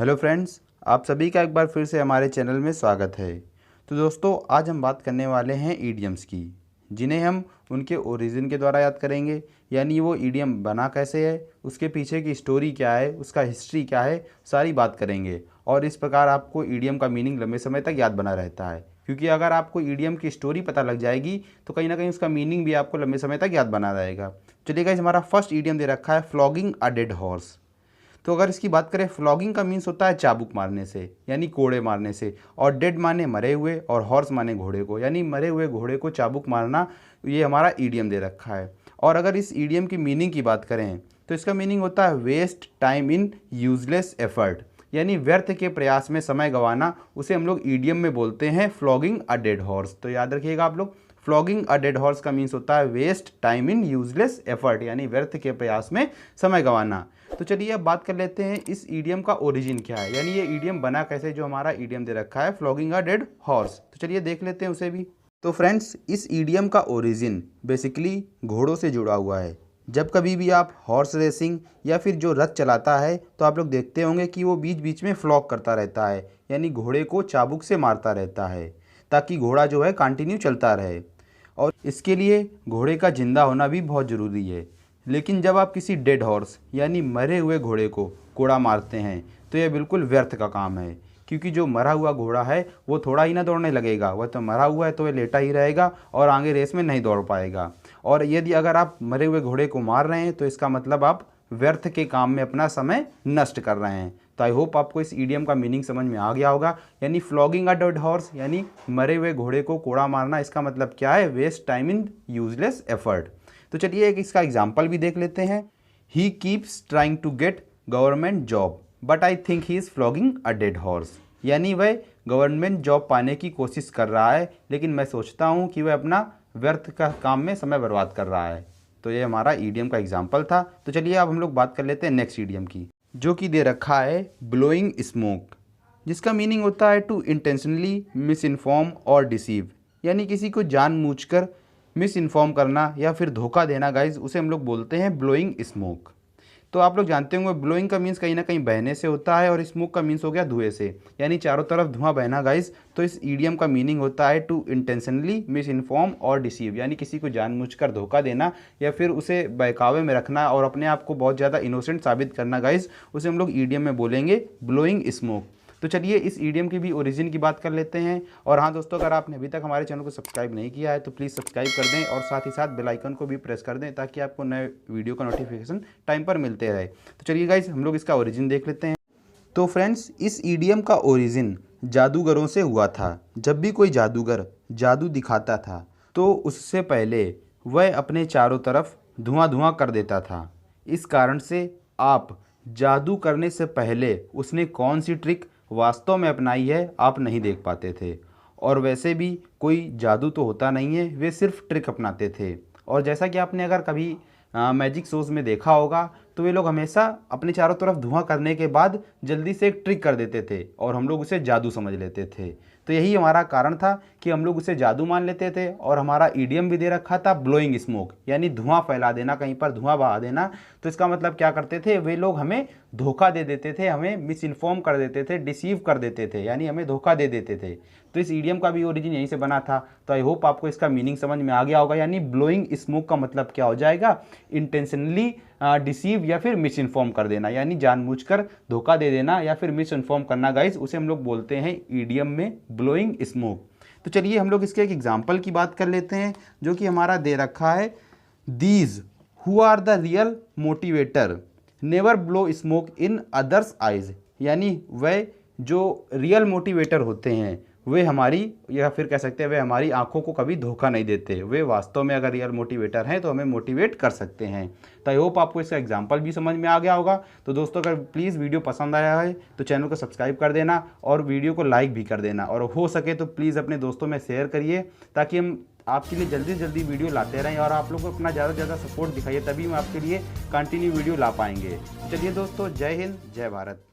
Hello friends, आप सभी का एक बार फिर से हमारे चैनल में स्वागत है। तो दोस्तों, आज हम बात करने वाले हैं ईडियम्स की, जिन्हें हम उनके ओरिजिन के द्वारा याद करेंगे। यानी वो ईडियम बना कैसे है, उसके पीछे की स्टोरी क्या है, उसका हिस्ट्री क्या है, सारी बात करेंगे। और इस प्रकार आपको ईडियम का मीनिंग लंबे समय तक याद बना रहता है, क्योंकि अगर आपको ईडियम की स्टोरी पता लग जाएगी तो कहीं ना कहीं उसका मीनिंग भी आपको लंबे समय तक याद बना रहेगा। चलिए गाइस, हमारा फर्स्ट ईडियम दे रखा है फ्लॉगिंग अ डेड हॉर्स। तो अगर इसकी बात करें, फ्लॉगिंग का मीन्स होता है चाबुक मारने से, यानी कोड़े मारने से। और डेड माने मरे हुए, और हॉर्स माने घोड़े को, यानी मरे हुए घोड़े को चाबुक मारना। ये हमारा ईडियम दे रखा है। और अगर इस ईडियम की मीनिंग की बात करें तो इसका मीनिंग होता है waste time in useless effort, यानी व्यर्थ के प्रयास में समय गंवाना। उसे हम लोग ईडियम में बोलते हैं फ्लॉगिंग अ डेड हॉर्स। तो याद रखिएगा आप लोग, फ्लॉगिंग अ डेड हॉर्स का मीन्स होता है waste time in useless effort, यानी व्यर्थ के प्रयास में समय गंवाना। तो चलिए अब बात कर लेते हैं इस ईडियम का ओरिजिन क्या है, यानी ये ईडियम बना कैसे, जो हमारा ईडियम दे रखा है फ्लॉगिंग अ डेड हॉर्स। तो चलिए देख लेते हैं उसे भी। तो फ्रेंड्स, इस ईडियम का ओरिजिन बेसिकली घोड़ों से जुड़ा हुआ है। जब कभी भी आप हॉर्स रेसिंग या फिर जो रथ चलाता है तो आप लोग देखते होंगे कि वो बीच बीच में फ्लॉग करता रहता है, यानी घोड़े को चाबुक से मारता रहता है, ताकि घोड़ा जो है कंटिन्यू चलता रहे। और इसके लिए घोड़े का जिंदा होना भी बहुत ज़रूरी है। लेकिन जब आप किसी डेड हॉर्स यानी मरे हुए घोड़े को कोड़ा मारते हैं तो यह बिल्कुल व्यर्थ का काम है, क्योंकि जो मरा हुआ घोड़ा है वो थोड़ा ही ना दौड़ने लगेगा। वह तो मरा हुआ है तो वह लेटा ही रहेगा और आगे रेस में नहीं दौड़ पाएगा। और यदि अगर आप मरे हुए घोड़े को मार रहे हैं तो इसका मतलब आप व्यर्थ के काम में अपना समय नष्ट कर रहे हैं। तो आई होप आपको इस ईडियम का मीनिंग समझ में आ गया होगा। यानी फ्लॉगिंग अ डेड हॉर्स यानी मरे हुए घोड़े को कोड़ा मारना, इसका मतलब क्या है, waste time in useless effort. तो चलिए एक इसका एग्जाम्पल भी देख लेते हैं। He keeps trying to get government job but I think he is flogging a dead horse, यानी वह गवर्नमेंट जॉब पाने की कोशिश कर रहा है, लेकिन मैं सोचता हूँ कि वह अपना व्यर्थ का काम में समय बर्बाद कर रहा है। तो ये हमारा ईडियम का एग्जाम्पल था। तो चलिए अब हम लोग बात कर लेते हैं नेक्स्ट ईडियम की, जो कि दे रखा है ब्लोइंग स्मोक, जिसका मीनिंग होता है टू इंटेंशनली मिस इन्फॉर्म और डिसीव, यानी किसी को जानबूझकर मिस इन्फॉर्म करना या फिर धोखा देना। गाइज उसे हम लोग बोलते हैं ब्लोइंग स्मोक। तो आप लोग जानते होंगे ब्लोइंग का मीन्स कहीं ना कहीं बहने से होता है, और स्मोक का मीन्स हो गया धुएं से, यानी चारों तरफ धुआं बहना गाइज। तो इस ईडियम का मीनिंग होता है टू इंटेंशनली मिस इन्फॉर्म और डिसीव, यानी किसी को जानबूझकर धोखा देना या फिर उसे बहकावे में रखना और अपने आप को बहुत ज़्यादा इनोसेंट साबित करना। गाइज उसे हम लोग ईडियम में बोलेंगे ब्लोइंग स्मोक। तो चलिए इस ईडियम की भी ओरिजिन की बात कर लेते हैं। और हाँ दोस्तों, अगर आपने अभी तक हमारे चैनल को सब्सक्राइब नहीं किया है तो प्लीज़ सब्सक्राइब कर दें, और साथ ही साथ बेल आइकन को भी प्रेस कर दें, ताकि आपको नए वीडियो का नोटिफिकेशन टाइम पर मिलते रहे। तो चलिए गाइस, हम लोग इसका ओरिजिन देख लेते हैं। तो फ्रेंड्स, इस ईडियम का ओरिजिन जादूगरों से हुआ था। जब भी कोई जादूगर जादू दिखाता था तो उससे पहले वह अपने चारों तरफ धुआं धुआं कर देता था। इस कारण से आप जादू करने से पहले उसने कौन सी ट्रिक वास्तव में अपनाई है आप नहीं देख पाते थे। और वैसे भी कोई जादू तो होता नहीं है, वे सिर्फ ट्रिक अपनाते थे। और जैसा कि आपने अगर कभी मैजिक शोज़ में देखा होगा तो वे लोग हमेशा अपने चारों तरफ धुआं करने के बाद जल्दी से एक ट्रिक कर देते थे, और हम लोग उसे जादू समझ लेते थे। तो यही हमारा कारण था कि हम लोग उसे जादू मान लेते थे। और हमारा ईडियम भी दे रखा था ब्लोइंग स्मोक, यानी धुआं फैला देना, कहीं पर धुआं बहा देना। तो इसका मतलब क्या करते थे, वे लोग हमें धोखा दे देते थे, हमें मिस इन्फॉर्म कर देते थे, डिसीव कर देते थे, यानी हमें धोखा दे देते थे। तो इस ईडियम का भी ओरिजिन यहीं से बना था। तो आई होप आपको इसका मीनिंग समझ में आ गया होगा। यानी ब्लोइंग स्मोक का मतलब क्या हो जाएगा, इंटेंशनली डिसीव या फिर मिस इन्फॉर्म कर देना, यानी जानबूझकर धोखा दे देना या फिर मिस इन्फॉर्म करना। गाइज उसे हम लोग बोलते हैं ईडियम में ब्लोइंग स्मोक। तो चलिए हम लोग इसके एक एग्जाम्पल की बात कर लेते हैं, जो कि हमारा दे रखा है these who are the real motivator never blow smoke in others eyes, यानी वह जो रियल मोटिवेटर होते हैं वे हमारी, या फिर कह सकते हैं वे हमारी आंखों को कभी धोखा नहीं देते। वे वास्तव में अगर रियल मोटिवेटर हैं तो हमें मोटिवेट कर सकते हैं। तो आई होप आपको इसका एग्जांपल भी समझ में आ गया होगा। तो दोस्तों, अगर प्लीज़ वीडियो पसंद आया है तो चैनल को सब्सक्राइब कर देना और वीडियो को लाइक भी कर देना, और हो सके तो प्लीज़ अपने दोस्तों में शेयर करिए, ताकि हम आपके लिए जल्दी से जल्दी वीडियो लाते रहें। और आप लोग को अपना ज़्यादा से ज़्यादा सपोर्ट दिखाइए, तभी हम आपके लिए कंटिन्यू वीडियो ला पाएंगे। चलिए दोस्तों, जय हिंद, जय भारत।